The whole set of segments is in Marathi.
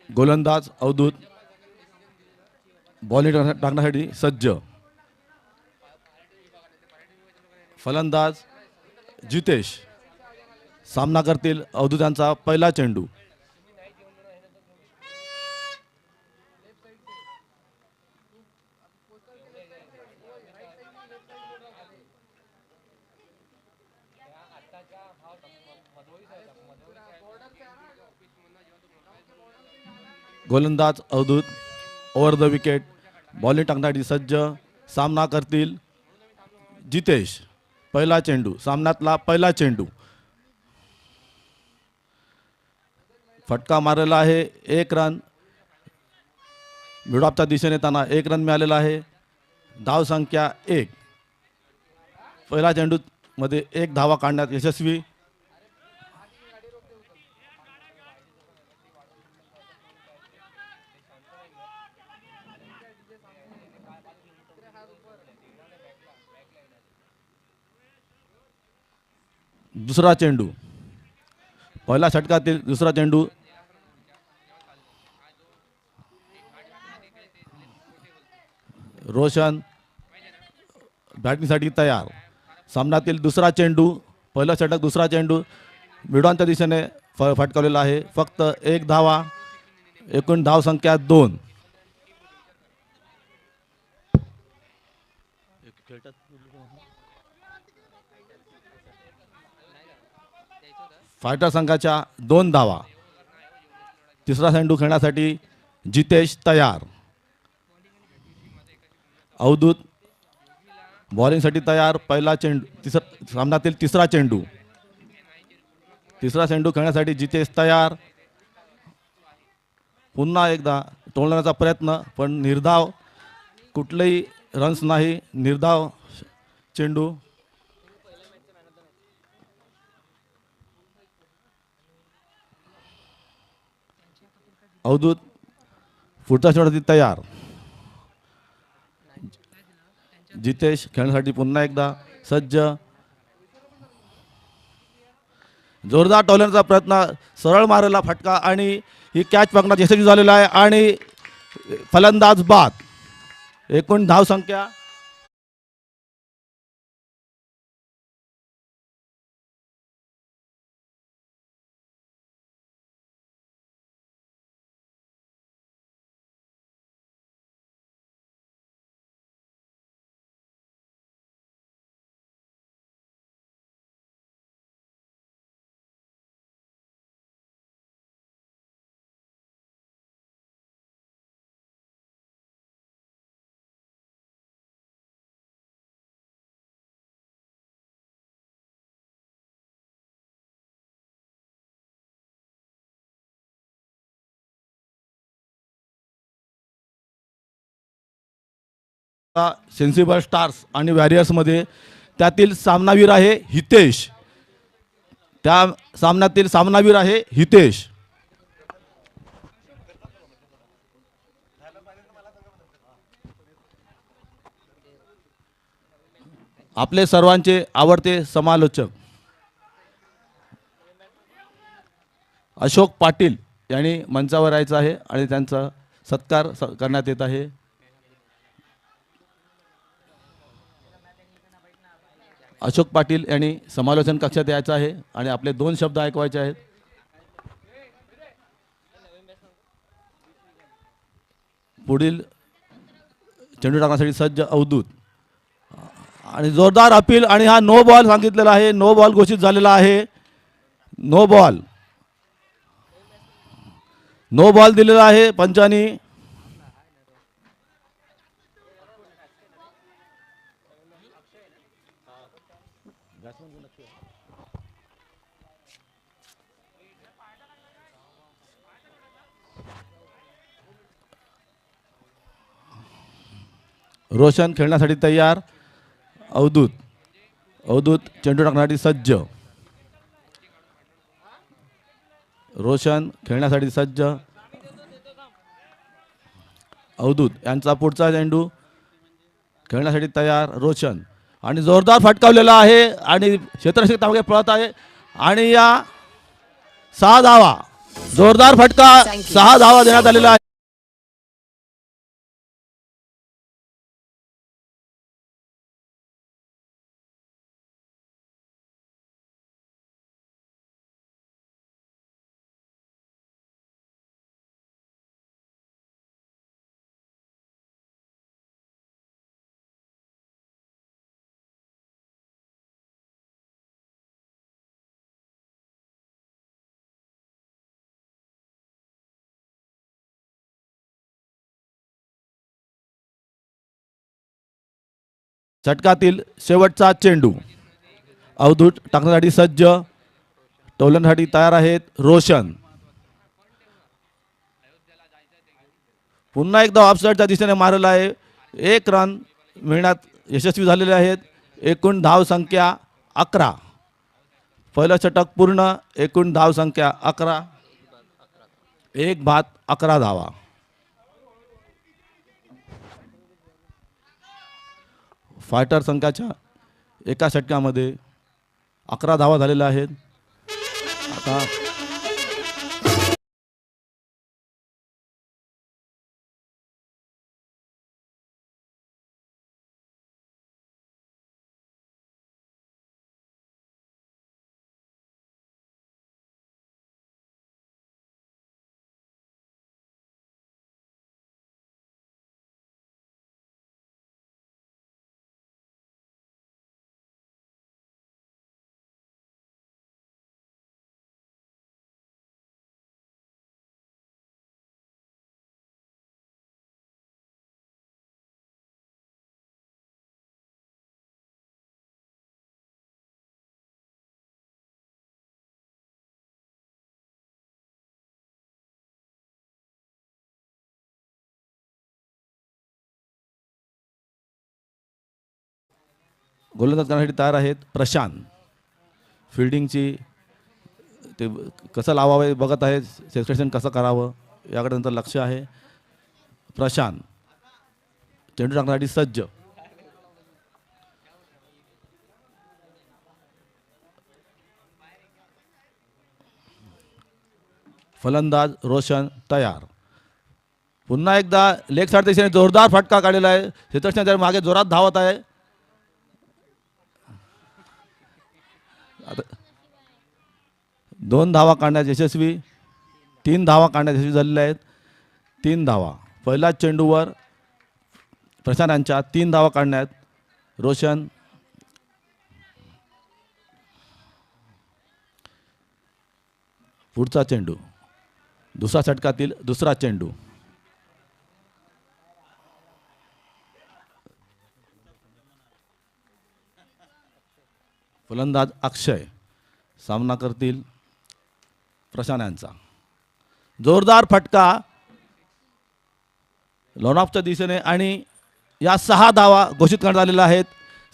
गोलंदाज अवधूत बॉलिंग टाकण्यासाठी सज्ज. फलंदाज जितेश सामना करतील अवधूतांचा पहिला चेंडू. गोलंदाज Avadhoot over the wicket bowling टाकण्यासाठी सज्ज. सामना करतील जितेश. पहिला चेंडू सामन्यातला पहिला चेंडू. फटका मारलेला आहे. 1 रन. मिडऑफच्या दिशेने त्यांना 1 रन मिळालेला आहे. धाव संख्या 1. पहिला चेंडू मध्ये 1 धावा काढण्यात यशस्वी. दुसरा चेंडू पहिला षटकातील दुसरा चेंडू. रोशन बॅटिंगसाठी तयार. सामन्यातील दुसरा चेंडू. पहिला षटक दुसरा चेंडू मिडॉनच्या दिशेने फटकावलेला आहे. फक्त 1 धावा. एकूण धाव संख्या 2. फायटर संघाच्या 2 धावा. तिसरा चेंडू खेळण्यासाठी जितेश तयार. अवधूत बॉलिंगसाठी तयार. पहिला चेंडू सामन्यातील तिसरा चेंडू. तिसरा चेंडू खेळण्यासाठी जितेश तयार. पुन्हा एकदा टोलण्याचा प्रयत्न पण निर्धाव. कुठलेही रन्स नाही. निर्धाव चेंडू. अवधूत पुढच्या चेंडूसाठी तयार. जितेश खेळण्यासाठी पुन्हा एकदा सज्ज. जोरदार टोलण्याचा प्रयत्न. सरळ मारलेला फटका आणि ही कॅच पकडण्यात यशस्वी झालेला आहे आणि फलंदाज बाद. एकूण धाव संख्या सेन्सिबल स्टार्स आणि वॅरियर्स मध्ये त्यातील सामनावीर आहे हितेश. त्या सामन्यातील सामनावीर आहे हितेश. आपले सर्वांचे आवडते समालोचक अशोक पाटील यांनी मंचावर यायचं आहे आणि त्यांचा सत्कार करण्यात येत आहे. अशोक पाटील यांनी समालोचन कक्षात यायचं आहे आणि आपले 2 शब्द ऐकवायचे आहेत. पुढील चेंडू टाकण्यासाठी सज्ज अवधूत आणि जोरदार अपील आणि हा नो बॉल सांगितलेला आहे. नो बॉल घोषित झालेला आहे. नो बॉल दिलेला आहे पंचांनी. रोशन खेळण्यासाठी तयार. अवधूत चेंडू टाकण्यासाठी सज्ज. रोशन खेळण्यासाठी सज्ज. अवधूत यांचा पुढचा चेंडू खेळण्यासाठी तयार. रोशन आणि जोरदार फटकावलेला आहे आणि क्षेत्ररक्षक त्यामागे पळत आहे आणि या 6 धावा. जोरदार फटका. 6 धावा देण्यात आलेला आहे. षटकातील शेवटचा चेंडू. अवधूत टाकण्यासाठी सज्ज. टोलण्यासाठी तयार आहेत रोशन. पुन्हा एकदा ऑफसाईडच्या दिशेने मारलेला आहे. 1 रन मिळण्यात यशस्वी झालेले आहेत. एकूण धाव संख्या 11. पहिलं षटक पूर्ण. एकूण धाव संख्या 11. 1 बाद 11 धावा. फायटर संघाच्या एका षटकामध्ये 11 धावा झालेल्या आहेत. आता गोलंदाज करण्यासाठी तयार आहेत प्रशांत. फिल्डिंगची ते कसं लावावे बघत आहेत. सेक्शन कसं करावं याकडे नंतर लक्ष आहे. प्रशांत चेंडू टाकण्यासाठी सज्ज. फलंदाज रोशन तयार. पुन्हा एकदा लेग साइड दिशेने जोरदार फटका काढलेला आहे. क्षेत्ररक्षण मागे जोरात धावत आहे. आता 2 धावा काढण्यात यशस्वी. 3 धावा काढण्यात यशस्वी झालेल्या आहेत. 3 धावा पहिल्याच चेंडूवर प्रशांत यांच्या 3 धावा काढण्यात. रोशन पुढचा चेंडू. दुसरा षटकातील दुसरा चेंडू. फलंदाज अक्षय सामना करतील प्रशांत यांचा. जोरदार फटका लॉनऑफच्या दिशेने आणि या 6 धावा घोषित करण्यात आलेल्या आहेत.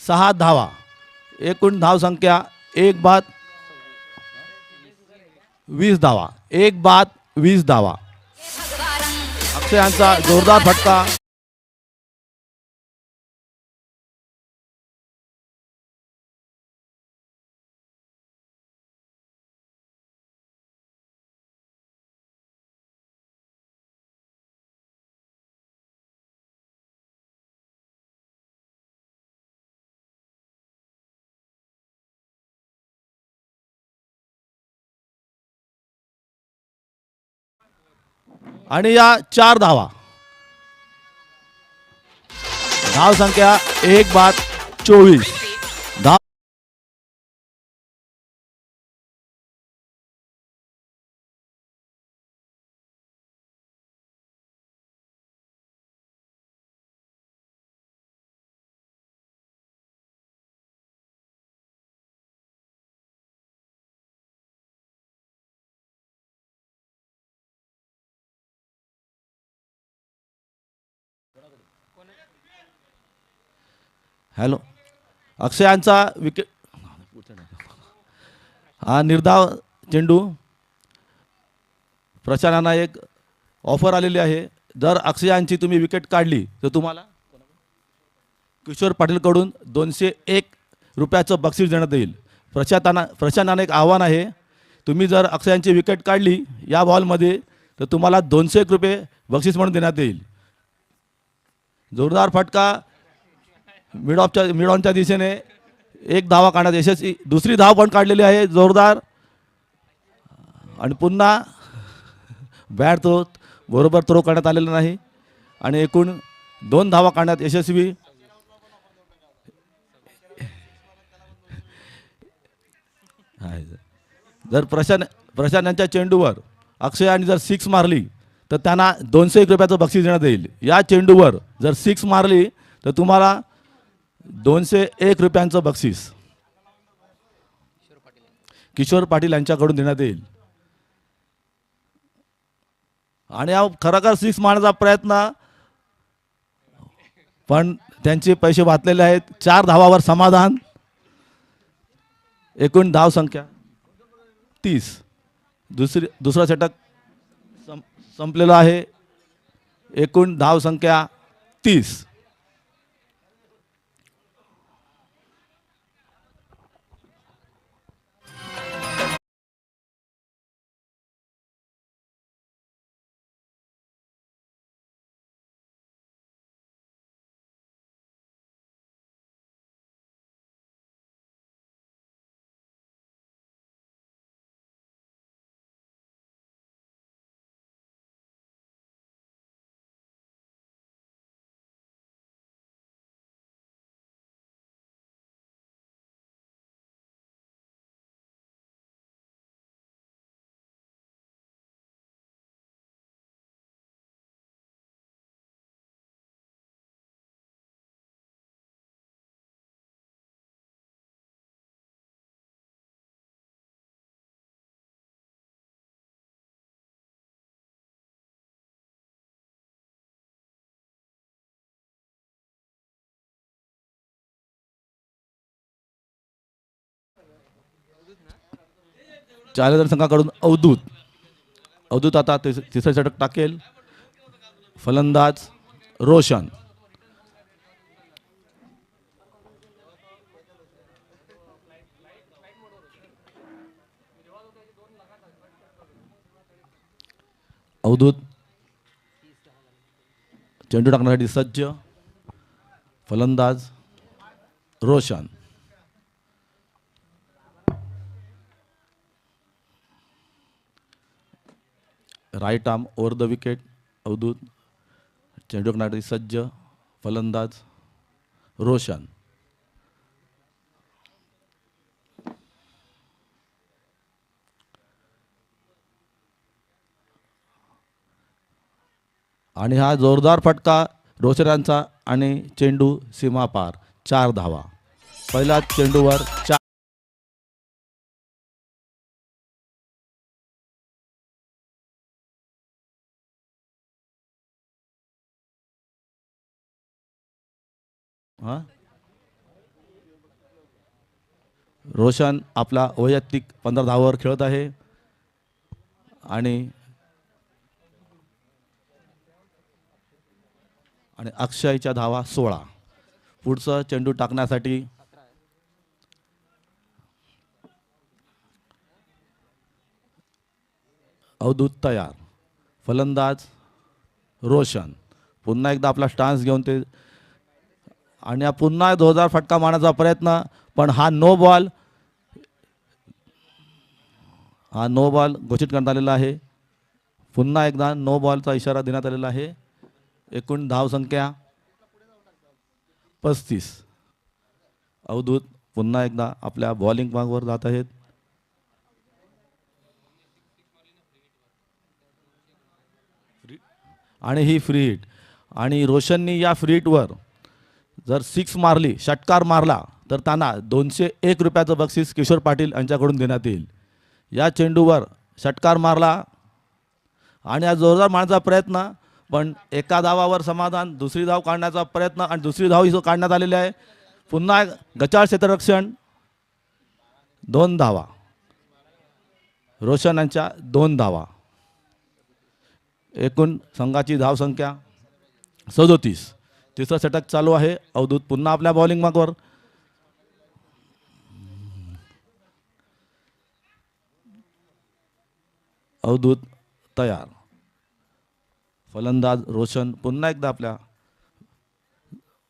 6 धावा. एकूण धाव संख्या 1 बाद 20 धावा. 1 बाद 20 धावा. अक्षय यांचा जोरदार फटका. आणि या 4 धावा धाव संख्या 1 बाद 24 धाव हॅलो अक्षयांचा विकेट हा निर्धाव चेंडू प्रशासनाला एक ऑफर आलेली आहे. जर अक्षयांची तुम्ही विकेट काढली तर तुम्हाला किशोर पाटीलकडून 201 रुपयाचं बक्षीस देण्यात येईल. प्रशासनाने एक आव्हान आहे, तुम्ही जर अक्षयांची विकेट काढली या बॉलमध्ये तर तुम्हाला 201 रुपये बक्षीस म्हणून देण्यात येईल. जोरदार फटका मिड ऑनच्या दिशेने एक धावा काढण्यात यशस्वी. दुसरी धाव पण काढलेली आहे जोरदार आणि पुन्हा बॅट थ्रो बरोबर थ्रो करण्यात आलेला नाही आणि एकूण 2 धावा काढण्यात यशस्वी. जर प्रशांत चेंडूवर अक्षयाने जर 6 मारली तर त्यांना 201 रुपयाचं बक्षीस देण्यात येईल. या चेंडूवर जर 6 मारली तर तुम्हाला 201 रुपयांचं बक्षीस किशोर पाटील यांच्याकडून देण्यात येईल. आणि हा खरोखर 6 मारण्याचा प्रयत्न पण त्यांचे पैसे वाचलेले आहेत. 4 धावावर समाधान. एकूण धाव संख्या 30. दुसरा षटक संपलेला आहे. एकूण धाव संख्या 30. चालेर संघाकडून अवधूत आता तिसरे षटक टाकेल. फलंदाज रोशन. अवधूत चेंडू टाकण्यासाठी सज्ज. फलंदाज Roshan. Right arm over the wicket. Avadhoot चेंडू टाकण्यासाठी सज्ज. फलंदाज रोशन. आणि हा जोरदार फटका रोशनांचा आणि चेंडू सीमा पार. 4 धावा. पहिल्या चेंडूवर 4. रोशन आपला वैयक्तिक 15 धावावर खेळत आहे आणि अक्षयच्या धावा 16. पुढचं चेंडू टाकण्यासाठी अवधूत तयार. फलंदाज रोशन. पुन्हा एकदा आपला स्टान्स घेऊन ते आणि पुन्हा जोरदार फटका मारण्याचा प्रयत्न पण हा नो बॉल घोषित करण्यात आलेला आहे. पुन्हा एकदा नो बॉलचा इशारा देण्यात आलेला आहे. एकूण धाव संख्या 35. अवधूत पुन्हा एकदा आपल्या बॉलिंग मार्कवर जात आहेत. आणि ही फ्री हिट, आणि रोशननी या फ्री हिटवर जर 6 मारली, षटकार मारला, तर त्यांना 201 रुपयाचं बक्षीस किशोर पाटील यांच्याकडून देण्यात येईल. या चेंडूवर षटकार मारला आणि हा जोरदार मारण्याचा प्रयत्न, पण एका धावावर समाधान. दुसरी धाव काढण्याचा प्रयत्न आणि दुसरी धाव ही काढण्यात आलेली आहे. पुन्हा गचाळ क्षेत्ररक्षण. 2 धावा, रोशन यांच्या 2 धावा. एकूण संघाची धावसंख्या 37. तिसरं षटक चालू आहे. अवधूत पुन्हा आपल्या बॉलिंग मार्कवर. अवधूत तयार. फलंदाज रोशन पुन्हा एकदा आपल्या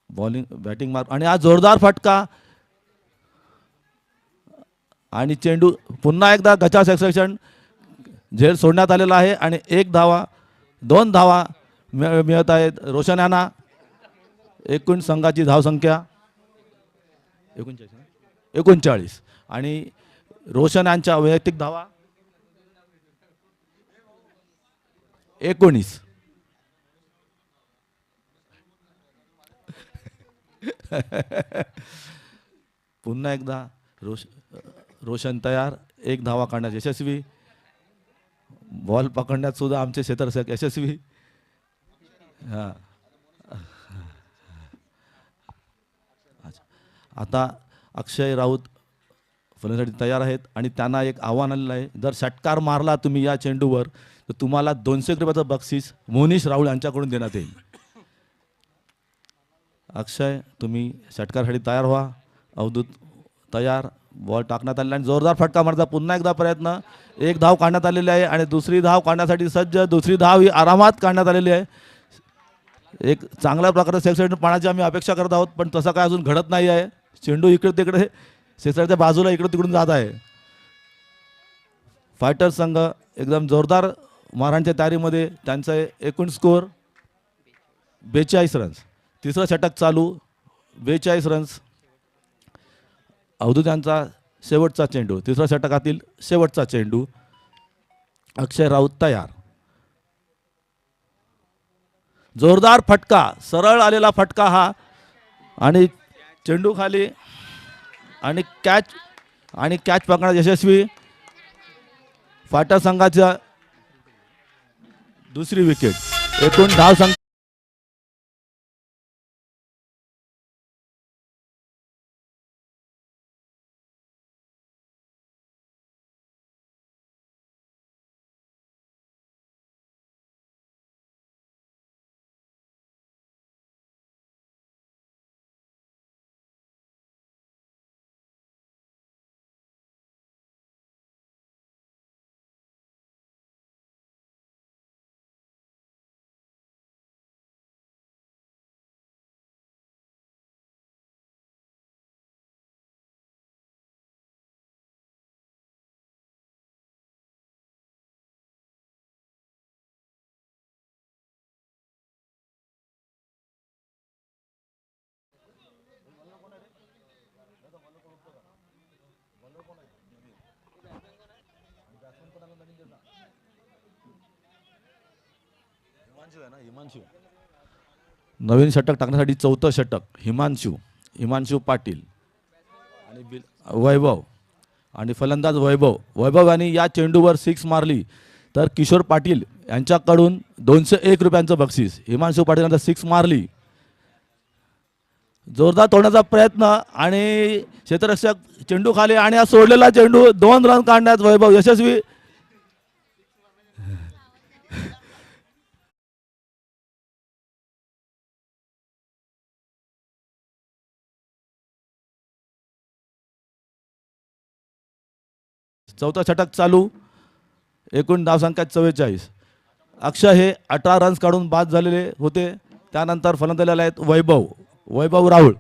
बॅटिंग मार्क, आणि हा जोरदार फटका आणि चेंडू पुन्हा एकदा गचाळ क्षेत्ररक्षण. झेल सोडण्यात आलेला आहे आणि 1 धावा, 2 धावा मिळत आहेत रोशन यांना. एकूण संघाची धावसंख्या 39 आणि रोशन यांच्या वैयक्तिक धावा 19. पुन्हा एकदा रोशन तयार. 1 धावा काढण्यात यशस्वी. बॉल पकडण्यात सुद्धा आमचे क्षेत्ररक्षक यशस्वी. हां, आता अक्षय राऊत फलंदाजीसाठी तयार आहेत आणि त्यांना एक आव्हान आलेलं आहे. जर षटकार मारला तुम्ही या चेंडूवर, तर तुम्हाला 200 रुपयाचं बक्षीस मोनिश राहुल यांच्याकडून देण्यात येईल. अक्षय, तुम्ही षटकारसाठी तयार व्हा. अवधूत तयार. बॉल टाकण्यात आलेला आणि जोरदार फटका मारता. पुन्हा एकदा प्रयत्न. 1 धाव काढण्यात आलेली आहे आणि दुसरी धाव काढण्यासाठी सज्ज. दुसरी धाव ही आरामात काढण्यात आलेली आहे. एक चांगल्या प्रकारे सेक्शन पाण्याची आम्ही अपेक्षा करत आहोत, पण तसं काय अजून घडत नाही आहे. चेंडू इकडे तिकडे क्षेत्राच्या बाजूला इकडे तिकडून जात आहे. फायटर संघ एकदम जोरदार मारांच्या तयारीमध्ये. त्यांचा एकूण स्कोअर 42 रन्स. तिसरं षटक चालू. 42 रन्स. अवधूत यांचा शेवटचा चेंडू, तिसऱ्या षटकातील शेवटचा चेंडू. अक्षय राऊत तयार. जोरदार फटका, सरळ आलेला फटका हा, आणि चेंडू खाली आणि कॅच पकडण्यात यशस्वी. फायटर संघाच्या दुसरी विकेट. एकूण धाव संख्या नवीन षटक टाकण्यासाठी चौथं षटक हिमांशू पाटील आणि वैभव, आणि फलंदाज वैभव यांनी या चेंडूवर 6 मारली तर किशोर पाटील यांच्याकडून 201 रुपयांचं बक्षीस. हिमांशू पाटील यांना 6 मारली. जोरदार तोडण्याचा प्रयत्न आणि क्षेत्ररक्षक चेंडू खाली, आणि हा सोडलेला चेंडू 2 रन काढण्यात वैभव यशस्वी. चौथा षटक चालू. एकूण धावसंख्या 44. अक्षय हे 18 रन्स काढून बाद झालेले होते. त्यानंतर फलंदाजीला आहेत वैभव राहुल.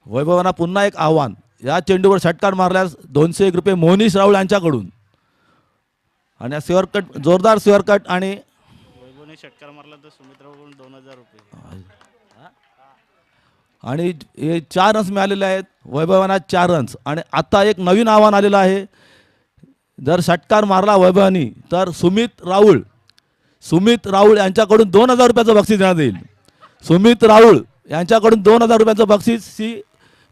वैभवांना पुन्हा एक आव्हान. या चेंडूवर षटकार मारल्यास 201 रुपये मोनिश राहुल यांच्याकडून. आणि स्क्वेअर कट, जोरदार स्क्वेअर कट, आणि षटकार मारला तर सुमित्राकडून 2000 रुपये. आणि हे 4 रन्स मिळालेले आहेत वैभवांना 4 रन्स. आणि आता एक नवीन आव्हान आलेलं आहे. जर षटकार मारला वैभवानी तर सुमित राऊळ यांच्याकडून 2000 रुपयाचं बक्षीस देण्यात येईल. सुमित राऊळ यांच्याकडून 2000 रुपयाचं बक्षीस सी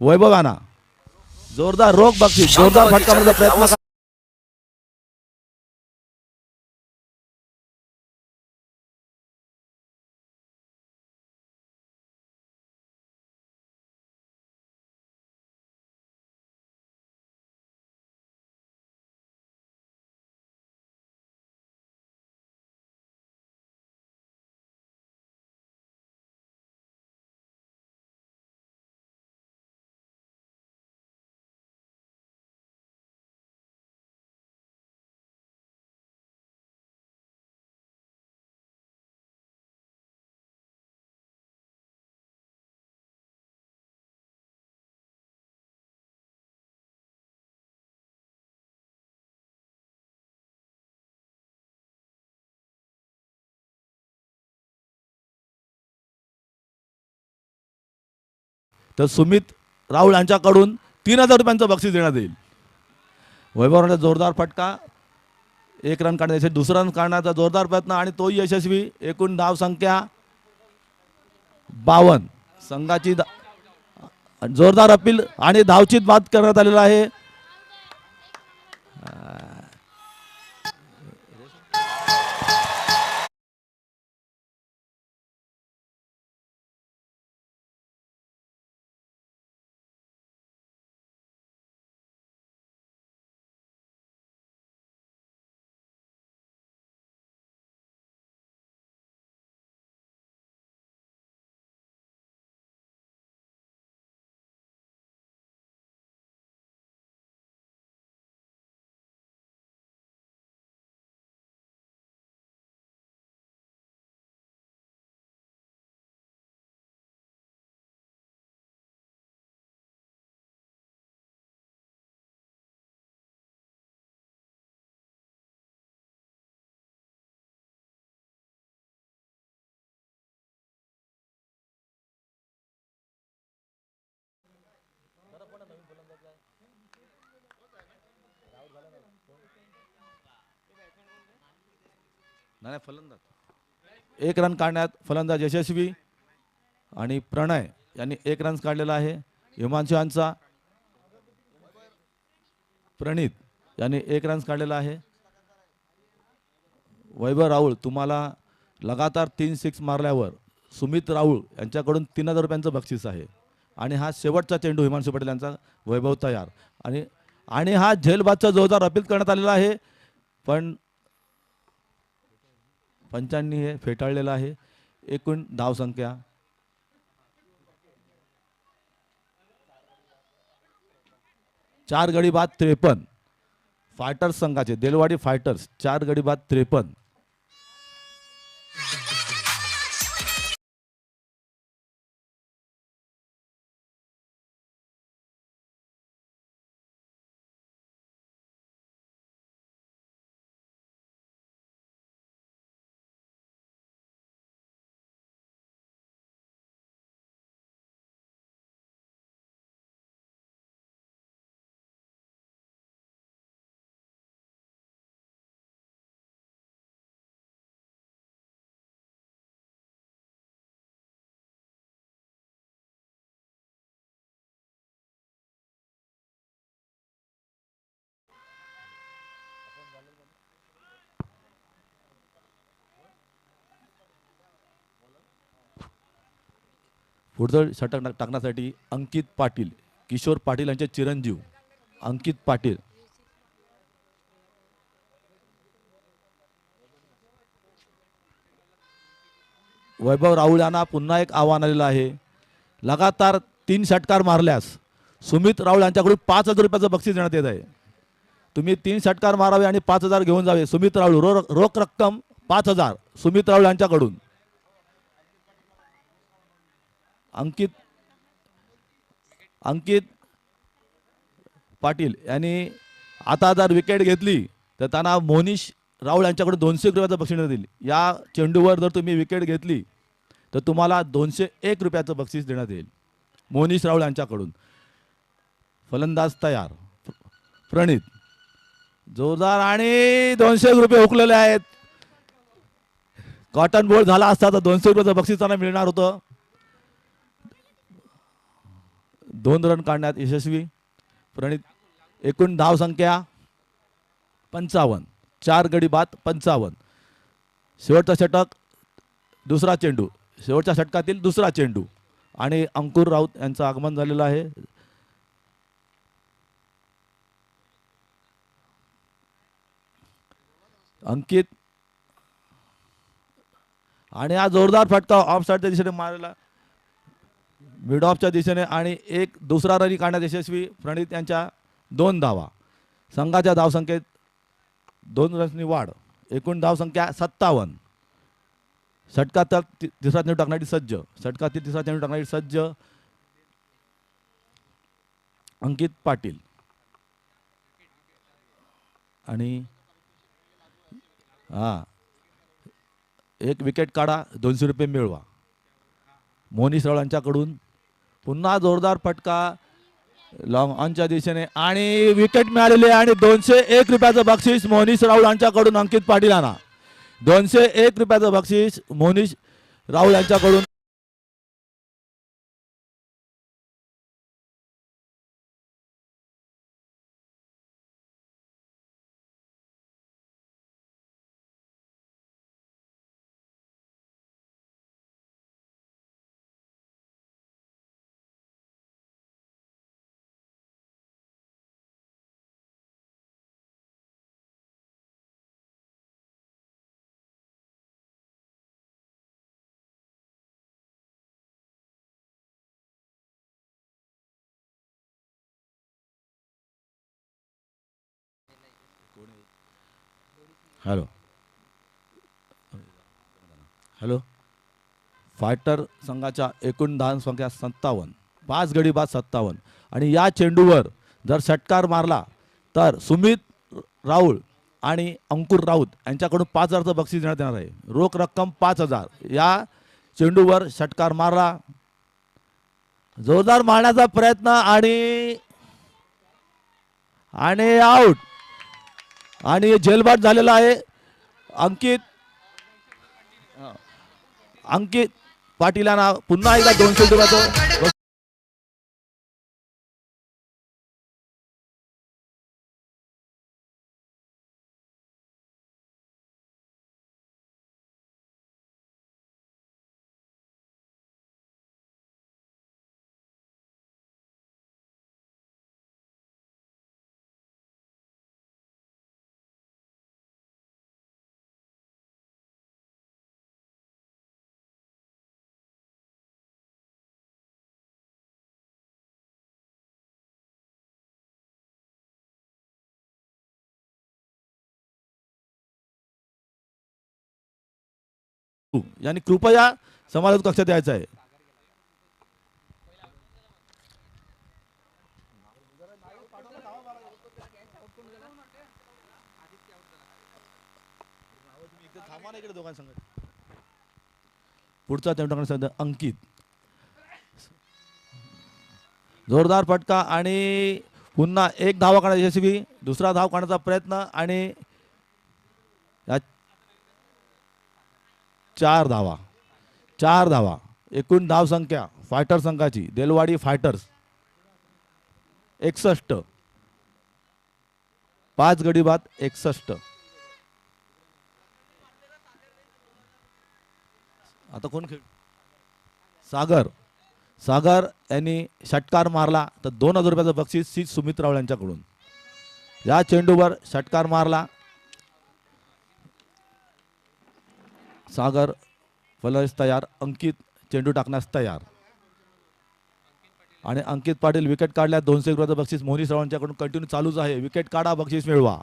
वैभवांना. जोरदार रोख बक्षीस, जोरदार फटका मारण्याचा प्रयत्न. तर सुमित राऊळ यांच्याकडून 3000 रुपयांचं बक्षीस देण्यात येईल. वैभवांचा जोरदार फटका, 1 रन काढण्याचे, 2रा रन काढण्याचा जोरदार प्रयत्न आणि तोही यशस्वी. एकूण धाव संख्या 52. संघाची जोरदार अपील आणि धावचीत बाद करण्यात आलेला आहे. नाही फलंदाज, 1 रन काढण्यात फलंदाज यशस्वी. आणि प्रणय यांनी 1 रन काढलेला आहे. हिमांशु यांचा प्रणित यांनी 1 रन काढलेला आहे. वैभव राऊळ, तुम्हाला लगातार 3 सिक्स मारल्यावर सुमित राऊळ यांच्याकडून 3000 रुपयांचं बक्षीस आहे. आणि हा शेवटचा चेंडू हिमांशु पटेल यांचा. वैभव तयार आणि हा झेलबादचा जोरदार अपील करण्यात आलेला आहे, पण पंचांनी हे फेटाळलेलं आहे. एकूण धाव संख्या 4 गडी बाद 53. फायटर्स संघाचे, देलवाडी फायटर्स 4 गडी बाद 53. पुढचं षटक टाकण्यासाठी अंकित पाटील, किशोर पाटील यांचे चिरंजीव अंकित पाटील. वैभव राऊळ यांना पुन्हा एक आव्हान आलेलं आहे. लगातार 3 षटकार मारल्यास सुमित राऊळ यांच्याकडून 5000 रुपयाचं बक्षीस देण्यात येत आहे. तुम्ही 3 षटकार मारावे आणि 5000 घेऊन जावे. सुमित राऊळ, रोख रक्कम 5000 सुमित राऊळ यांच्याकडून. अंकित पाटील यांनी आता जर विकेट घेतली तर त्यांना मोनिश राहुल यांच्याकडून 201 रुपयाचं बक्षीस देण्यात येईल. या चेंडूवर जर तुम्ही विकेट घेतली तर तुम्हाला 201 रुपयाचं बक्षीस देण्यात येईल. मोनीश राहुल यांच्याकडून. फलंदाज तयार. प्रणित जोरदार आणि 200 रुपये हुकलेले आहेत. कॉटन बॉल झाला असता तर 200 रुपयाचं बक्षीस त्यांना मिळणार होतं. 2 रन काढण्यात यशस्वी प्रणित. एकूण धाव संख्या 55. 4 गडी बाद 55. शेवटचा षटक दुसरा चेंडू. शेवटच्या षटकातील दुसरा चेंडू आणि अंकुर राऊत यांचं आगमन झालेलं आहे. अंकित आणि हा जोरदार फटका ऑफ साईडच्या दिशेने मारलेला मिड ऑफच्या दिशेने आणि एक दुसरा रन काढण्यात यशस्वी प्रणित यांच्या 2 धावा. संघाच्या धावसंख्येत 2 रन्सनी वाढ. एकूण धावसंख्या 57. षटकात तिसरा चेंडू टाकण्यासाठी सज्ज. षटकातील तिसरा चेंडू टाकण्यासाठी सज्ज अंकित पाटील. आणि एक विकेट काढा 200 रुपये मिळवा. मोनीश राहुल यांच्याकडून पुन्हा जोरदार फटका लॉंग ऑनच्या दिशेने आणि विकेट मिळालेले आणि 201 रुपयाचं बक्षीस मोनीश राहुल यांच्याकडून अंकित पाटील यांना. 201 रुपयाचं बक्षीस मोनीश राहुल यांच्याकडून. Hello hello. फायटर संघाच्या एकूण धाव संख्या 57. 5 गडी बाद 57. आणि या चेंडूवर जर षटकार मारला तर सुमित राहुल आणि अंकुर राऊत यांच्याकडून 5,000चं बक्षीस देण्यात येणार आहे. रोख रक्कम 5,000. या चेंडूवर षटकार मारला. जोरदार मारण्याचा प्रयत्न आणि आउट. आणि जेलबाद झालेला आहे. अंकित पाटील यांना पुन्हा एकदा 200 रुपयाचं. यांनी कृपया समालोचक कक्षात यायचं आहे. पुढचा चेंडू अंकित. जोरदार फटका आणि पुन्हा एक धावा काढण्याची यशस्वी. दुसरा धाव काढण्याचा प्रयत्न आणि 4 धावा. 4 धावा. एकूण धाव संख्या फायटर संघाची देलवाडी फायटर्स 61. 5 गडी बाद 61. आता कोण खेळ. सागर यांनी षटकार मारला तर 2,000 रुपयाचं बक्षीस सी सुमित राहुल यांच्याकडून. या चेंडूवर षटकार मारला सागर. फलंदाज तयार. अंकित चेंडू टाकण्यास तयार. आणि अंकित पाटील विकेट काढल्या. 200 रुपयाचं बक्षीस मोनीश राहुल यांच्याकडून कंटिन्यू चालूच आहे. विकेट काढा बक्षीस मिळवा.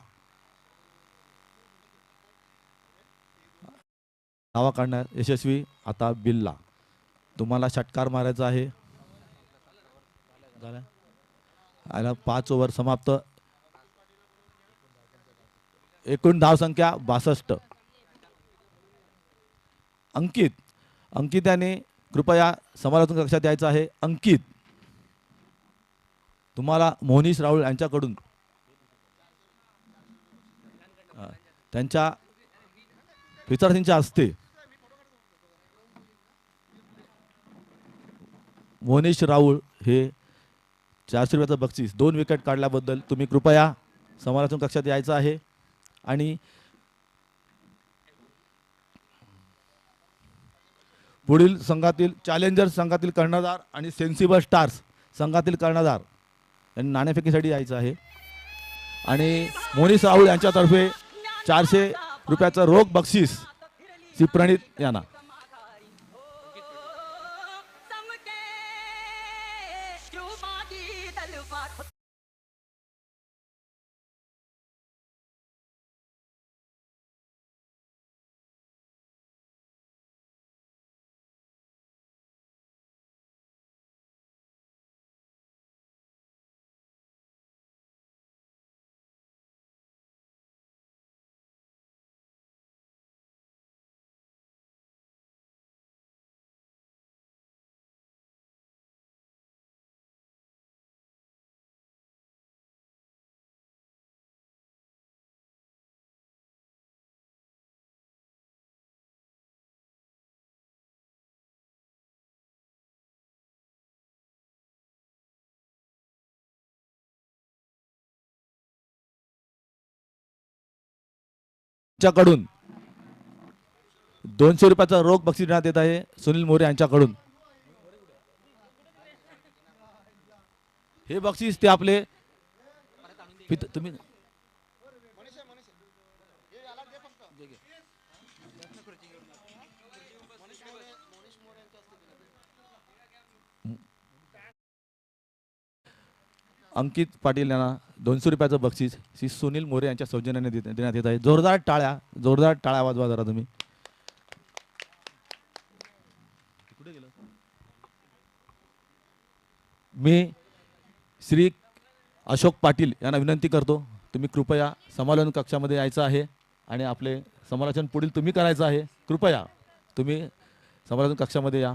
धावा काढण्यात यशस्वी. आता बिल्ला तुम्हाला षटकार मारायचा आहे. झालं 5 ओव्हर समाप्त. एकूण धावसंख्या 62. अंकित अंकित याने कृपया समालोचन कक्षात यायचं आहे. अंकित, तुम्हाला मोहनीश राहुल यांच्याकडून त्यांच्या विद्यार्थ्यांच्या हस्ते मोहनीश राहुल हे 400 रुपयाचं बक्षीस, 2 विकेट काढल्याबद्दल तुम्ही कृपया समालोचन कक्षात यायचं आहे. आणि पुढील संघातील चॅलेंजर संघातील कर्णधार आणि सेन्सिबल स्टार्स संघातील कर्णधार यांनी नाणेफेकीसाठी यायचं आहे. आणि मोहनीश राहुल यांच्यातर्फे 400 रुपयाचं रोख बक्षीस श्री प्रणित यांना. कडून 200 रुपयाचा रोख बक्षीस देण्यात येत आहे. सुनील मोरे यांच्याकडून हे बक्षीस ते आपले तुम्ही अंकित पाटील यांना 200 रुपयाचं बक्षीस श्री सुनील मोरे यांच्या सौजन्याने देण्यात येत आहे. जोरदार टाळ्या वाजवा जरा तुम्ही. मी श्री अशोक पाटील यांना विनंती करतो, तुम्ही कृपया समालोचन कक्षामध्ये यायचं आहे आणि आपले समालोचन पुढील तुम्ही करायचं आहे. कृपया तुम्ही समालोचन कक्षामध्ये या.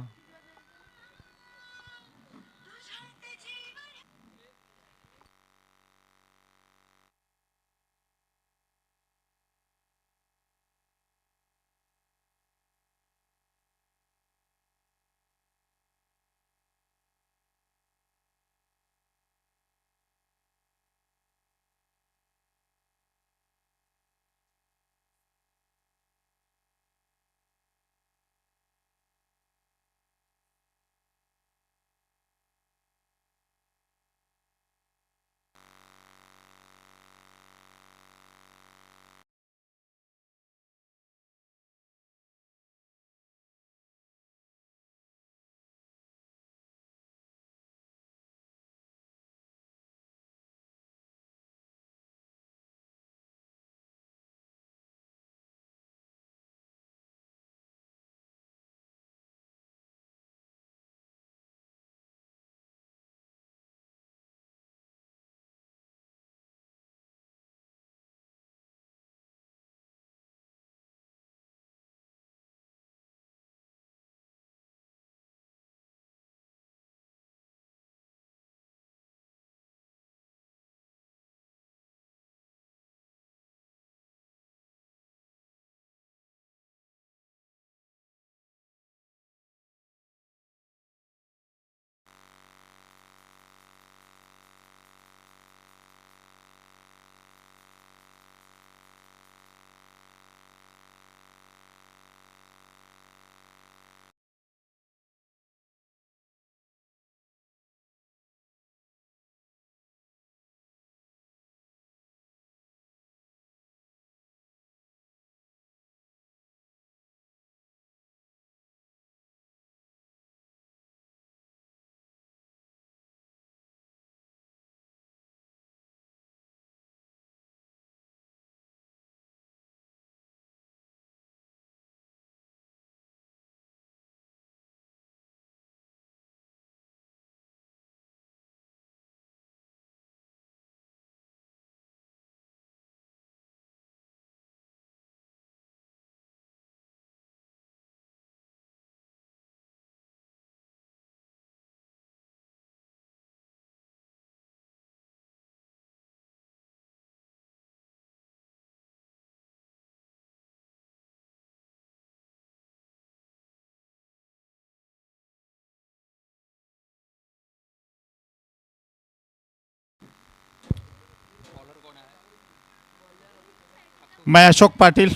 मैं अशोक पाटिल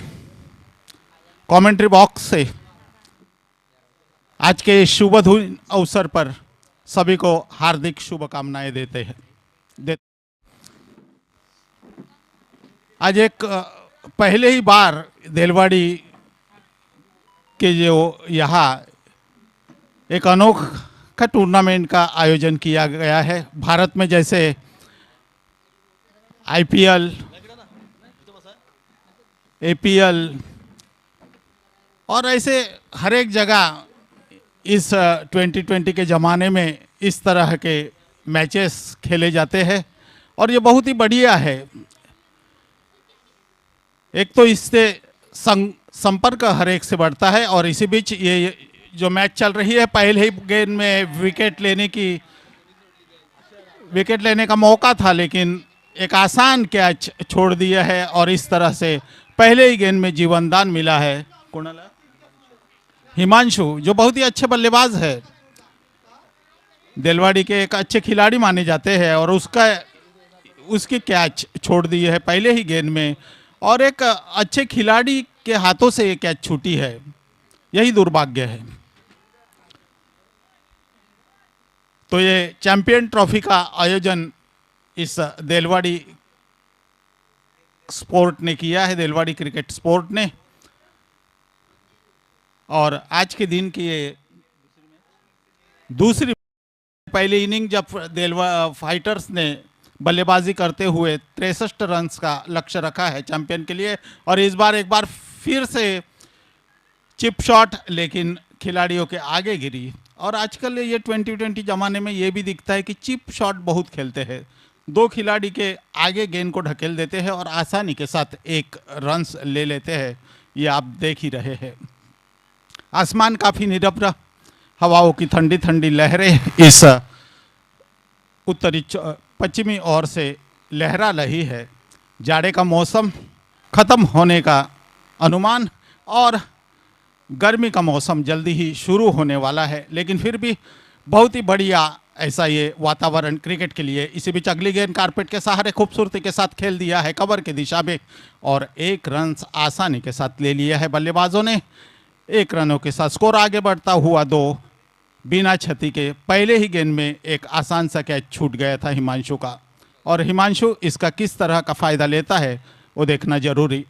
कमेंट्री बॉक्स से आज के शुभ अवसर पर सभी को हार्दिक शुभकामनाएं देते हैं। आज एक पहले ही बार देलवाड़ी के जो यहाँ एक अनोखा टूर्नामेंट का आयोजन किया गया है। भारत में जैसे आईपीएल, एपीएल और ऐसे हर एक जगह इस 2020 के ज़माने में इस तरह के मैचेस खेले जाते हैं और ये बहुत ही बढ़िया है। एक तो इससे संपर्क हर एक से बढ़ता है और इसी बीच ये जो मैच चल रही है, पहले ही गेंद में विकेट लेने का मौका था, लेकिन एक आसान कैच छोड़ दिया है और इस तरह से पहले ही गेंद में जीवनदान मिला है। हिमांशु जो बहुत ही अच्छे बल्लेबाज है, देलवाड़ी के एक अच्छे खिलाड़ी माने जाते हैं और उसकी कैच छोड़ दी है पहले ही गेंद में और एक अच्छे खिलाड़ी के हाथों से ये कैच छूटी है, यही दुर्भाग्य है। तो ये चैंपियन ट्रॉफी का आयोजन इस देलवाड़ी स्पोर्ट ने किया है, देलवाड़ी क्रिकेट स्पोर्ट ने। और आज के दिन की ये दूसरी पहली इनिंग जब फाइटर्स ने बल्लेबाजी करते हुए 63 रन का लक्ष्य रखा है चैंपियन के लिए और इस बार एक बार फिर से चिप शॉट लेकिन खिलाड़ियों के आगे गिरी। और आजकल ये 2020 ज़माने में ये भी दिखता है कि चिप शॉट बहुत खेलते हैं, दो खिलाड़ी के आगे गेंद को ढकेल देते हैं और आसानी के साथ एक रन्स ले लेते हैं। ये आप देख ही रहे हैं। आसमान काफ़ी निरभ्र, हवाओं की ठंडी ठंडी लहरें इस उत्तरी पश्चिमी ओर से लहरा रही है। जाड़े का मौसम ख़त्म होने का अनुमान और गर्मी का मौसम जल्दी ही शुरू होने वाला है, लेकिन फिर भी बहुत ही बढ़िया ऐसा ये वातावरण क्रिकेट के लिए। इसी बीच अगली गेंद कारपेट के सहारे खूबसूरती के साथ खेल दिया है कवर की दिशा में और एक रन आसानी के साथ ले लिया है बल्लेबाजों ने। एक रनों के साथ स्कोर आगे बढ़ता हुआ 2 बिना क्षति के। पहले ही गेंद में एक आसान सा कैच छूट गया था हिमांशु का और हिमांशु इसका किस तरह का फ़ायदा लेता है वो देखना जरूरी।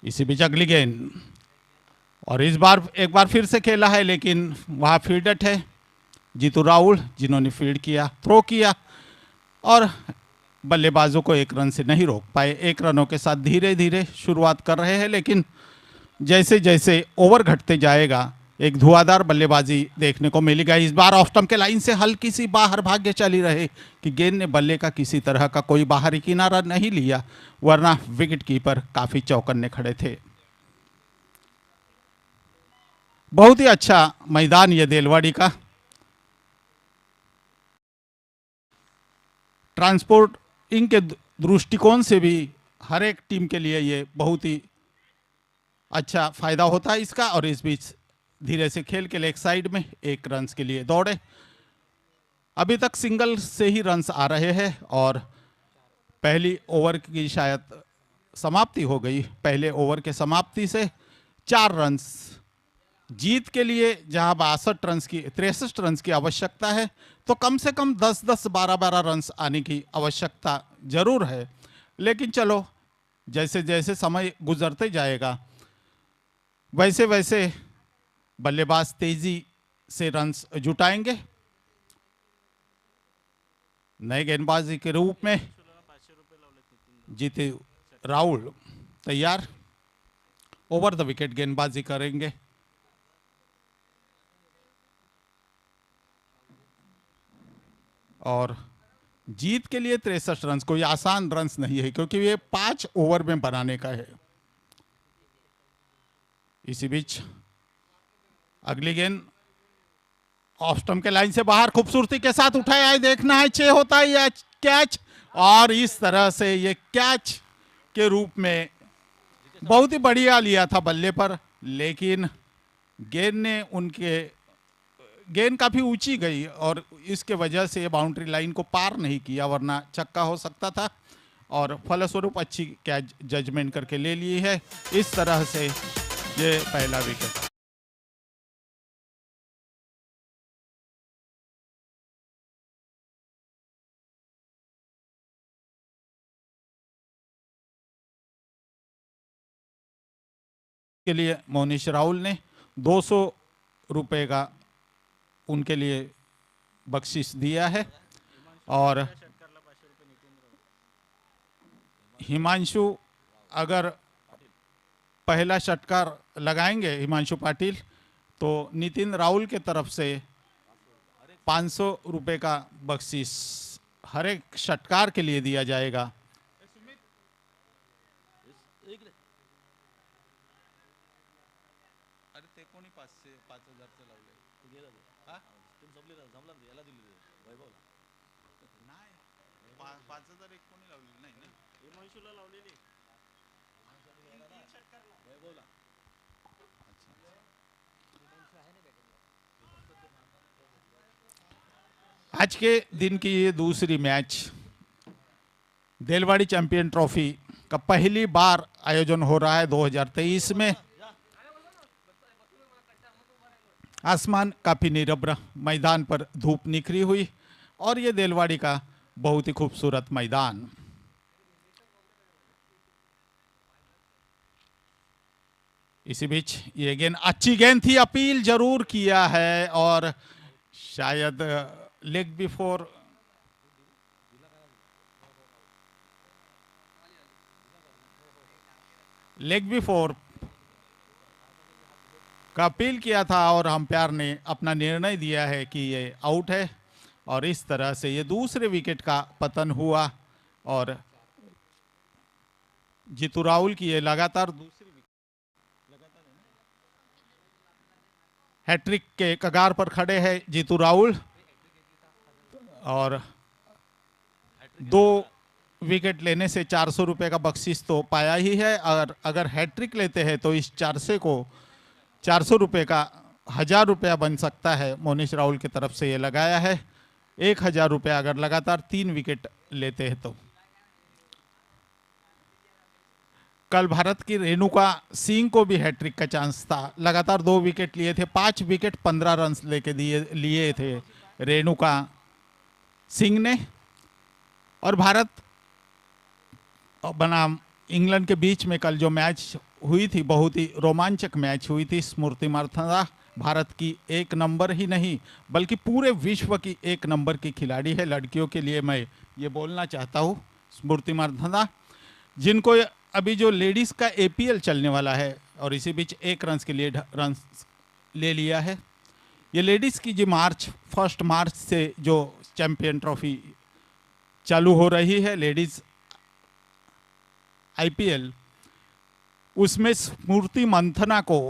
इसी बीच अगली गेंद और इस बार एक बार फिर से खेला है, लेकिन वहाँ फील्डर है जीतू राहुल जिन्होंने फील्ड किया, थ्रो किया और बल्लेबाजों को एक रन से नहीं रोक पाए। एक रनों के साथ धीरे धीरे शुरुआत कर रहे हैं, लेकिन जैसे जैसे ओवर घटते जाएगा एक धुआंधार बल्लेबाजी देखने को मिलेगा। इस बार ऑफ स्टंप के लाइन से हल्की सी बाहर भाग्य चली रहे कि गेंद ने बल्ले का किसी तरह का कोई बाहरी किनारा नहीं लिया, वरना विकेट कीपर काफी चौकन्ने खड़े थे। बहुत ही अच्छा मैदान ये देलवाड़ी का। ट्रांसपोर्टिंग के दृष्टिकोण से भी हर एक टीम के लिए ये बहुत ही अच्छा फायदा होता है इसका। और इस बीच धीरे से खेल के लेग साइड में एक रन्स के लिए दौड़े। अभी तक सिंगल से ही रन्स आ रहे हैं और पहली ओवर की शायद समाप्ति हो गई। पहले ओवर के समाप्ति से 4 रन्स जीत के लिए, जहां 63 रन्स की आवश्यकता है, तो कम से कम 10-10, 12-12 रन्स आने की आवश्यकता जरूर है। लेकिन चलो, जैसे जैसे समय गुजरते जाएगा वैसे वैसे बल्लेबाज तेजी से रन्स जुटाएंगे। नए गेंदबाजी के रूप में जीतू राहुल तैयार, ओवर द विकेट गेंदबाजी करेंगे। और जीत के लिए 63 रन कोई आसान रन नहीं है, क्योंकि ये 5 ओवर में बनाने का है। इसी बीच अगली गेंद ऑफ स्टंप के लाइन से बाहर खूबसूरती के साथ उठाया है, देखना है 6 होता है या कैच। और इस तरह से ये कैच के रूप में बहुत ही बढ़िया लिया था बल्ले पर, लेकिन गेंद काफी ऊंची गई और इसके वजह से बाउंड्री लाइन को पार नहीं किया, वरना छक्का हो सकता था। और फलस्वरूप अच्छी कैच जजमेंट करके ले ली है। इस तरह से ये पहला विकेट। के लिए मोनिश राहुल ने 200 रुपए का उनके लिए बख्शिश दिया है। और हिमांशु अगर पहला षटकार लगाएंगे हिमांशु पाटिल तो नितिन राहुल के तरफ से 500 रुपए का बख्शिश हर एक षटकार के लिए दिया जाएगा। आज के दिन की ये दूसरी मैच देलवाड़ी चैंपियन ट्रॉफी का पहली बार आयोजन हो रहा है 2023 में। आसमान काफी निरभ्र, मैदान पर धूप निखरी हुई और ये देलवाड़ी का बहुत ही खूबसूरत मैदान। इसी बीच ये गेंद अच्छी गेंद थी, अपील जरूर किया है और शायद लेग बिफोर का अपील किया था और अंपायर ने अपना निर्णय दिया है कि ये आउट है और इस तरह से ये दूसरे विकेट का पतन हुआ और जीतू राहुल की ये लगातार दूसरी हैट्रिक के कगार पर खड़े हैं जीतू राहुल और 2 विकेट लेने से 400 रुपए का बख्शीश तो पाया ही है और अगर हैट्रिक लेते हैं तो इस 400 रुपए का 1000 रुपया बन सकता है। मोनिश राहुल की तरफ से ये लगाया है 1000 रुपया अगर लगातार 3 विकेट लेते हैं तो। कल भारत की रेणुका सिंह को भी हैट्रिक का चांस था, लगातार 2 विकेट लिए थे, 5 विकेट 15 रन लेके लिए थे रेणुका सिंह ने। और भारत बनाम इंग्लैंड के बीच में कल जो मैच हुई थी बहुत ही रोमांचक मैच हुई थी। स्मृति मार्थंदा भारत की 1 नंबर ही नहीं बल्कि पूरे विश्व की 1 नंबर की खिलाड़ी है। लड़कियों के लिए मैं ये बोलना चाहता हूँ, स्मृति मार्थंदा जिनको अभी जो लेडीज़ का APL चलने वाला है और इसी बीच 1 रन के लिए रन ले लिया है। ये लेडीज़ की जो 1 मार्च से जो चैंपियन ट्रॉफी चालू हो रही है लेडीज़ IPL, उसमें स्मृति मंथना को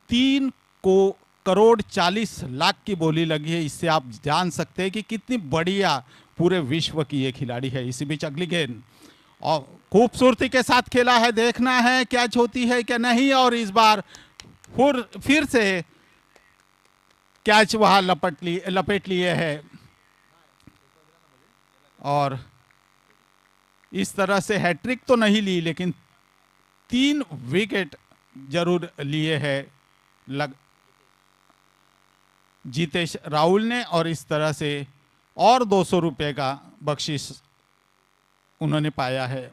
3 करोड़ 40 लाख की बोली लगी है। इससे आप जान सकते हैं कि कितनी बढ़िया पूरे विश्व की ये खिलाड़ी है। इसी बीच अगली गेंद और खूबसूरती के साथ खेला है, देखना है कैच होती है क्या नहीं और इस बार फिर से कैच वहां लपेट लिए है और इस तरह से हैट्रिक तो नहीं ली लेकिन 3 विकेट जरूर लिए है जीतेश राहुल ने और इस तरह से और 200 रुपए का बख्शीश उन्होंने पाया है।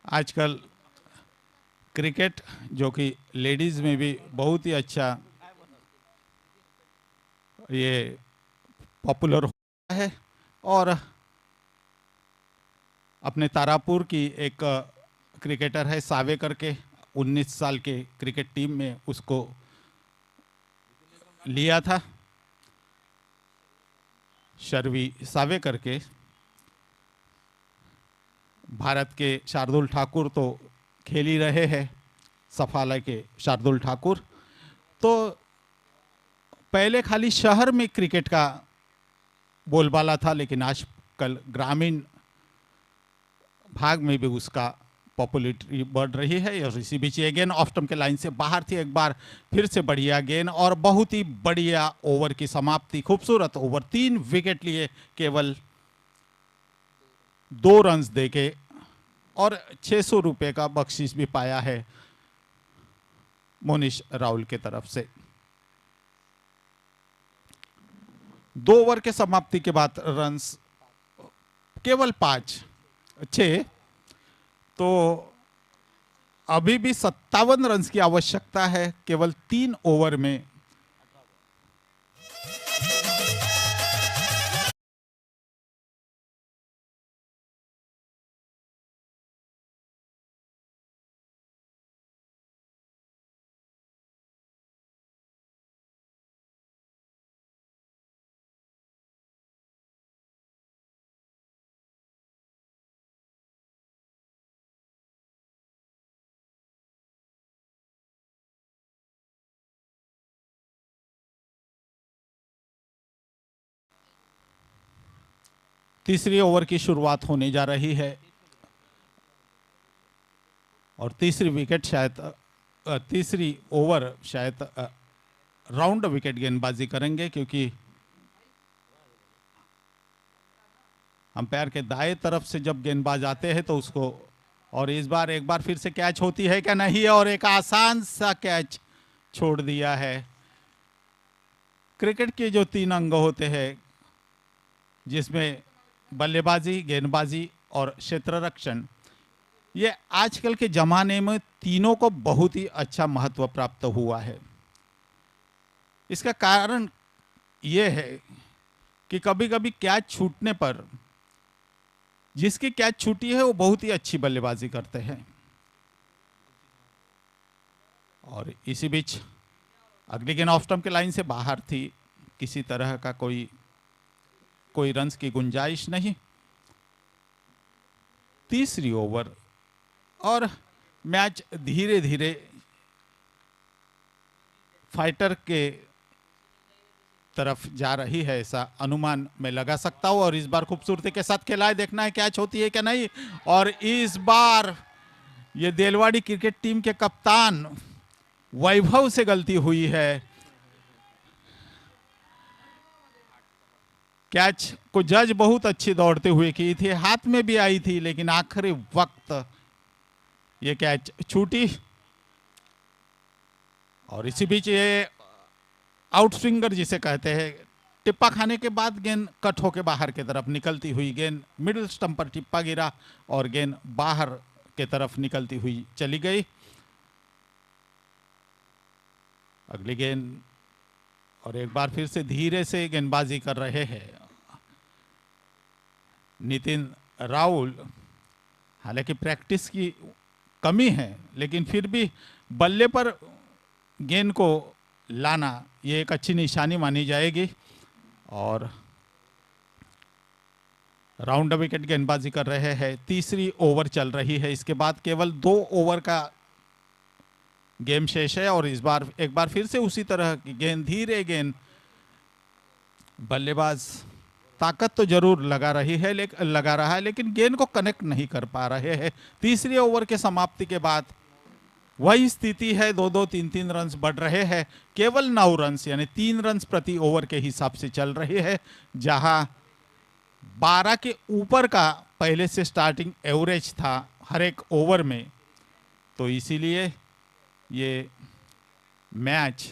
आजकल क्रिकेट जो कि लेडीज़ में भी बहुत ही अच्छा ये पॉपुलर हो रहा है और अपने तारापुर की एक क्रिकेटर है सावेकर के 19 साल के क्रिकेट टीम में उसको लिया था शर्वी सावेकर के। भारत के शार्दुल ठाकुर तो खेल ही रहे हैं, सफाला के शार्दुल ठाकुर तो पहले खाली शहर में क्रिकेट का बोलबाला था लेकिन आजकल ग्रामीण भाग में भी उसका पॉपुलैरिटी बढ़ रही है। और इसी बीच ये गेंद ऑफ स्टंप के लाइन से बाहर थी, एक बार फिर से बढ़िया गेंद और बहुत ही बढ़िया ओवर की समाप्ति, खूबसूरत ओवर, 3 विकेट लिए केवल 2 रन्स देके और 600 रुपए का बख्शीश भी पाया है मोनिश राहुल के तरफ से। 2 ओवर के समाप्ति के बाद रन्स केवल 5-6, तो अभी भी 57 रन्स की आवश्यकता है केवल 3 ओवर में। तीसरी ओवर की शुरुआत होने जा रही है और तीसरी विकेट शायद तीसरी ओवर शायद राउंड विकेट गेंदबाजी करेंगे, क्योंकि अंपायर के दाएं तरफ से जब गेंदबाज आते हैं तो उसको, और इस बार एक बार फिर से कैच होती है क्या नहीं है, और एक आसान सा कैच छोड़ दिया है। क्रिकेट के जो 3 अंग होते हैं जिसमें बल्लेबाजी, गेंदबाजी और क्षेत्र रक्षण, ये आजकल के जमाने में तीनों को बहुत ही अच्छा महत्व प्राप्त हुआ है। इसका कारण ये है कि कभी कभी कैच छूटने पर जिसकी कैच छूटी है वो बहुत ही अच्छी बल्लेबाजी करते हैं। और इसी बीच अगली गेंद ऑफ स्टंप के लाइन से बाहर थी, किसी तरह का कोई रन्स की गुंजाइश नहीं। तीसरी ओवर और मैच धीरे धीरे फाइटर के तरफ जा रही है, ऐसा अनुमान मैं लगा सकता हूं। और इस बार खूबसूरती के साथ खेला है, देखना है कैच होती है क्या नहीं। और इस बार ये देलवाड़ी क्रिकेट टीम के कप्तान वैभव से गलती हुई है। कैच को जज बहुत अच्छी दौड़ते हुए की थी, हाथ में भी आई थी, लेकिन आखिरी वक्त ये कैच छूटी। और इसी बीच ये आउट स्विंगर जिसे कहते हैं, टिप्पा खाने के बाद गेंद कट होके बाहर की तरफ निकलती हुई, गेंद मिडिल स्टंप पर टिप्पा गिरा और गेंद बाहर की तरफ निकलती हुई चली गई। अगली गेंद और एक बार फिर से धीरे से गेंदबाजी कर रहे हैं नितिन राहुल। हालांकि प्रैक्टिस की कमी है, लेकिन फिर भी बल्ले पर गेंद को लाना ये एक अच्छी निशानी मानी जाएगी। और राउंड विकेट गेंदबाजी कर रहे हैं, तीसरी ओवर चल रही है, इसके बाद केवल 2 ओवर का गेम शेष है। और इस बार एक बार फिर से उसी तरह की गेंद, धीरे गेंद, बल्लेबाज ताकत तो जरूर लगा रहा है, लेकिन गेंद को कनेक्ट नहीं कर पा रहे हैं। तीसरे ओवर के समाप्ति के बाद वही स्थिति है, 2-2, 3-3 रन्स बढ़ रहे हैं। केवल 9 रन्स यानी 3 रन्स प्रति ओवर के हिसाब से चल रहे हैं, जहां 12 के ऊपर का पहले से स्टार्टिंग एवरेज था हर एक ओवर में। तो इसीलिए ये मैच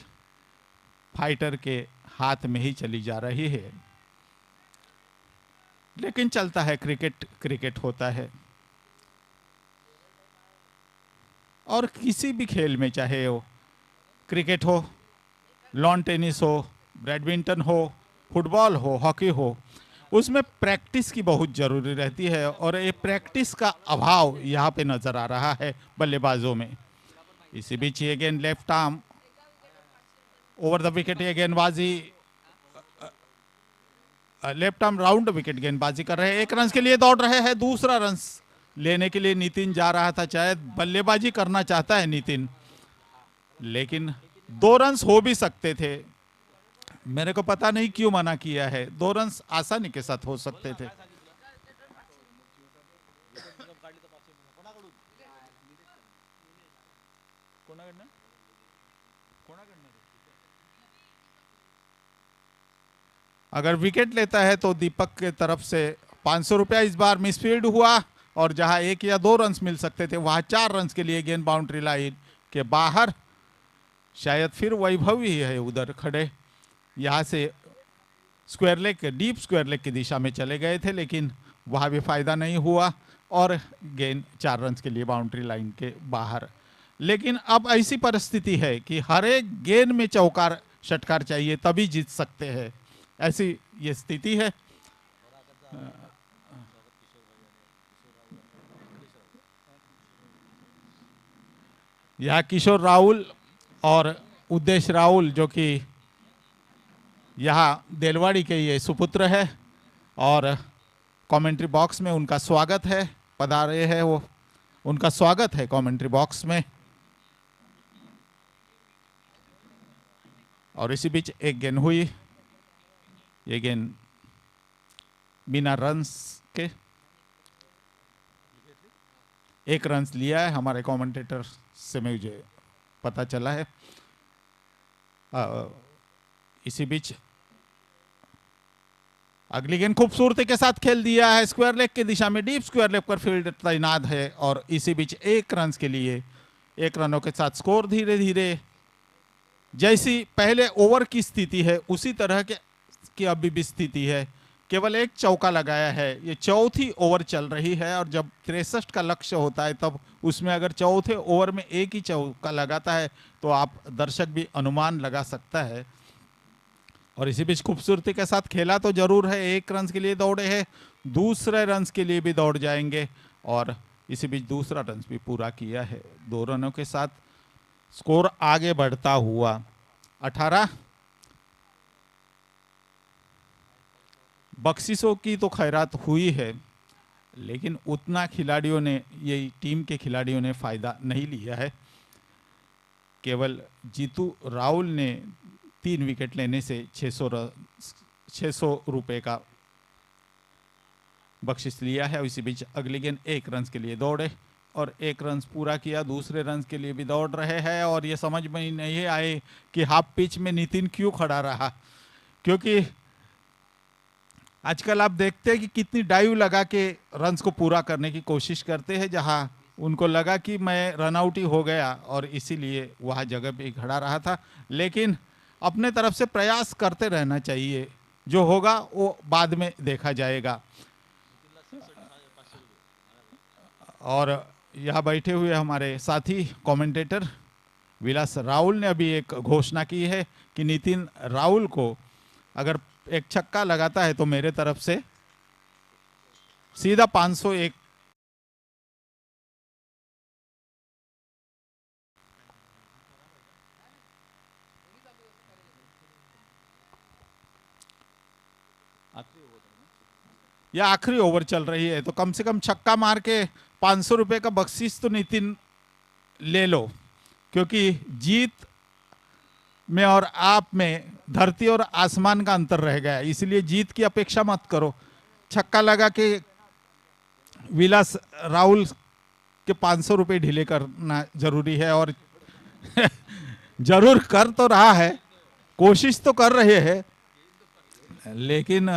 फाइटर के हाथ में ही चली जा रही है। लेकिन चलता है, क्रिकेट होता है। और किसी भी खेल में, चाहे वो क्रिकेट हो, लॉन टेनिस हो, बैडमिंटन हो, फुटबॉल हो, हॉकी हो, उसमें प्रैक्टिस की बहुत जरूरी रहती है। और ये प्रैक्टिस का अभाव यहाँ पे नजर आ रहा है बल्लेबाजों में। इसी बीच ये गेंद left arm over the wicket, ये गेंदबाजी लेफ्ट आर्म राउंड विकेट गेंदबाजी कर रहे हैं। 1 रन के लिए दौड़ रहे हैं, दूसरा रन लेने के लिए नितिन जा रहा था। शायद बल्लेबाजी करना चाहता है नितिन, लेकिन 2 रन हो भी सकते थे। मेरे को पता नहीं क्यों मना किया है, 2 रन आसानी के साथ हो सकते थे। अगर विकेट लेता है तो दीपक के तरफ से 500 रुपया इस बार मिसफील्ड हुआ, और जहां 1 या 2 रन मिल सकते थे वहां 4 रन के लिए गेंद बाउंड्री लाइन के बाहर। शायद फिर वैभव ही है उधर खड़े, यहां से square leg, deep square leg की दिशा में चले गए थे, लेकिन वहां भी फायदा नहीं हुआ और गेंद 4 रन के लिए बाउंड्री लाइन के बाहर। लेकिन अब ऐसी परिस्थिति है कि हर एक गेंद में चौकार षटकार चाहिए तभी जीत सकते हैं, ऐसी ये स्थिति है। यह किशोर राहुल और उद्देश्य राहुल जो कि यहाँ देलवाड़ी के ये सुपुत्र है, और कमेंट्री बॉक्स में उनका स्वागत है, पधारे हैं वो, उनका स्वागत है कमेंट्री बॉक्स में। और इसी बीच एक गेंद हुई, ये गेंद बिना रन्स के 1 रन लिया है, हमारे कमेंटेटर से मुझे पता चला है। इसी बीच अगली गेंद खूबसूरती के साथ खेल दिया है स्क्वायर लेग की दिशा में, डीप स्क्वायर लेग पर फील्ड तैनात है, और इसी बीच 1 रन के लिए 1 रनों के साथ स्कोर धीरे धीरे जैसी पहले ओवर की स्थिति है उसी तरह के की अभी भी स्थिति है। केवल 1 चौका लगाया है, ये चौथी ओवर चल रही है, और जब 63 का लक्ष्य होता है तब उसमें अगर चौथे ओवर में 1 ही चौका लगाता है तो आप दर्शक भी अनुमान लगा सकता है। और इसी बीच खूबसूरती के साथ खेला तो जरूर है, 1 रन के लिए दौड़े हैं, दूसरे रन के लिए भी दौड़ जाएंगे, और इसी बीच दूसरा रन भी पूरा किया है। 2 रनों के साथ स्कोर आगे बढ़ता हुआ 18। बख्शिशों की तो खैरात हुई है, लेकिन उतना खिलाड़ियों ने, ये टीम के खिलाड़ियों ने फायदा नहीं लिया है। केवल जीतू राहुल ने 3 विकेट लेने से 600 रुपए का बख्शिश लिया है। इसी बीच अगली गेंद 1 रन के लिए दौड़े और 1 रन पूरा किया, दूसरे रन के लिए भी दौड़ रहे हैं, और ये समझ में नहीं आए कि हाफ पिच में नितिन क्यों खड़ा रहा, क्योंकि आजकल आप देखते हैं कि कितनी डाइव लगा के रन्स को पूरा करने की कोशिश करते हैं, जहां उनको लगा कि मैं रन आउट ही हो गया और इसीलिए वह जगह पे खड़ा रहा था। लेकिन अपने तरफ से प्रयास करते रहना चाहिए, जो होगा वो बाद में देखा जाएगा। और यहाँ बैठे हुए हमारे साथी कमेंटेटर विलास राहुल ने अभी एक घोषणा की है कि नितिन राहुल को अगर 1 छक्का लगाता है तो मेरे तरफ से सीधा 501 या आखिरी ओवर चल रही है, तो कम से कम छक्का मार के 500 रुपए का बख्शीश तो नितिन ले लो, क्योंकि जीत में और आप में धरती और आसमान का अंतर रह गया, इसलिए जीत की अपेक्षा मत करो। छक्का लगा के विलास राहुल के 500 रुपए ढीले करना जरूरी है, और जरूर कर तो रहा है, कोशिश तो कर रहे हैं, लेकिन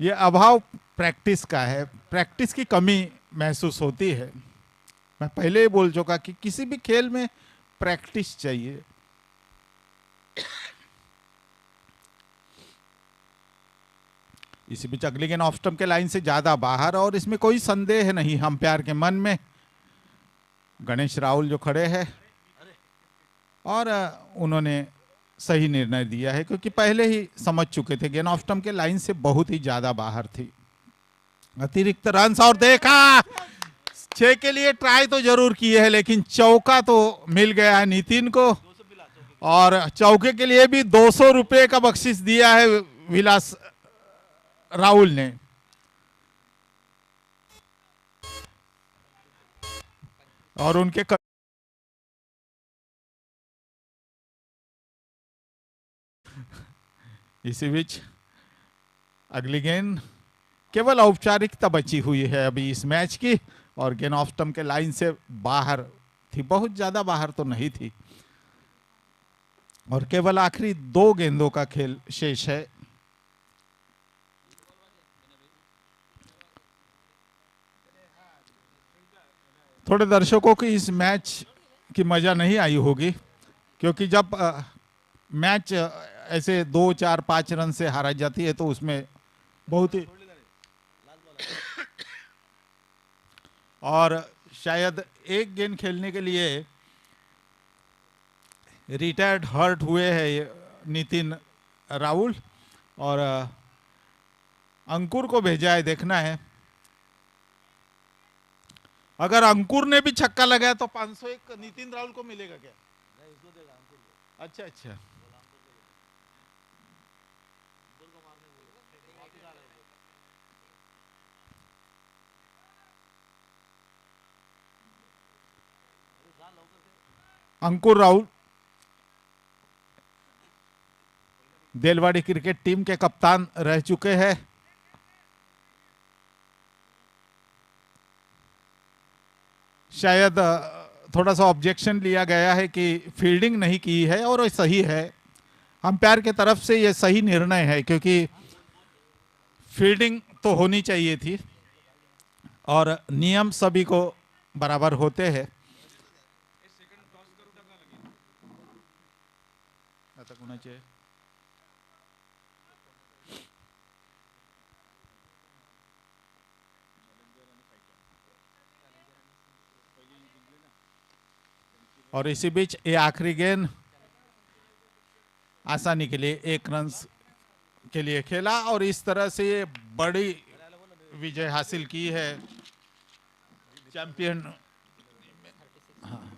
ये अभाव प्रैक्टिस का है, प्रैक्टिस की कमी महसूस होती है। मैं पहले ही बोल चुका कि किसी भी खेल में प्रैक्टिस चाहिए। इसी बीच अगली गेंद ऑफ स्टंप के लाइन से ज्यादा बाहर, और इसमें कोई संदेह नहीं अंपायर के मन में। गणेश राहुल जो खड़े हैं और उन्होंने सही निर्णय दिया है, क्योंकि पहले ही समझ चुके थे गेंद ऑफ स्टंप के लाइन से बहुत ही ज्यादा बाहर थी। अतिरिक्त रन, और देखा 6 के लिए ट्राई तो जरूर किए है, लेकिन चौका तो मिल गया है नितिन को, और चौके के लिए भी 200 रुपए का बख्शिश दिया है विलास राहुल ने। और उनके इसी बीच अगली गेंद केवल औपचारिकता बची हुई है अभी इस मैच की, और गेंद ऑफ स्टंप के लाइन से बाहर थी, बहुत ज्यादा बाहर तो नहीं थी। और केवल आखिरी 2 गेंदों का खेल शेष है। थोड़े दर्शकों की इस मैच की मजा नहीं आई होगी, क्योंकि जब मैच ऐसे 2, 4, 5 रन से हारा जाती है तो उसमें बहुत ही, और शायद एक गेंद खेलने के लिए रिटायर्ड हर्ट हुए हैं ये नितिन राहुल, और अंकुर को भेजा है, देखना है। अगर अंकुर ने भी छक्का लगाया तो 501 नितिन राहुल को मिलेगा क्या? अच्छा अच्छा, अंकुर राहुल देलवाड़ी क्रिकेट टीम के कप्तान रह चुके हैं। शायद थोड़ा सा ऑब्जेक्शन लिया गया है कि फील्डिंग नहीं की है, और ये सही है। अंपायर के तरफ से ये सही निर्णय है, क्योंकि फील्डिंग तो होनी चाहिए थी और नियम सभी को बराबर होते हैं। होना चाहिए। और इसी बीच ये आखिरी गेंद आसानी के लिए 1 रन के लिए खेला, और इस तरह से ये बड़ी विजय हासिल की है चैंपियन। हाँ।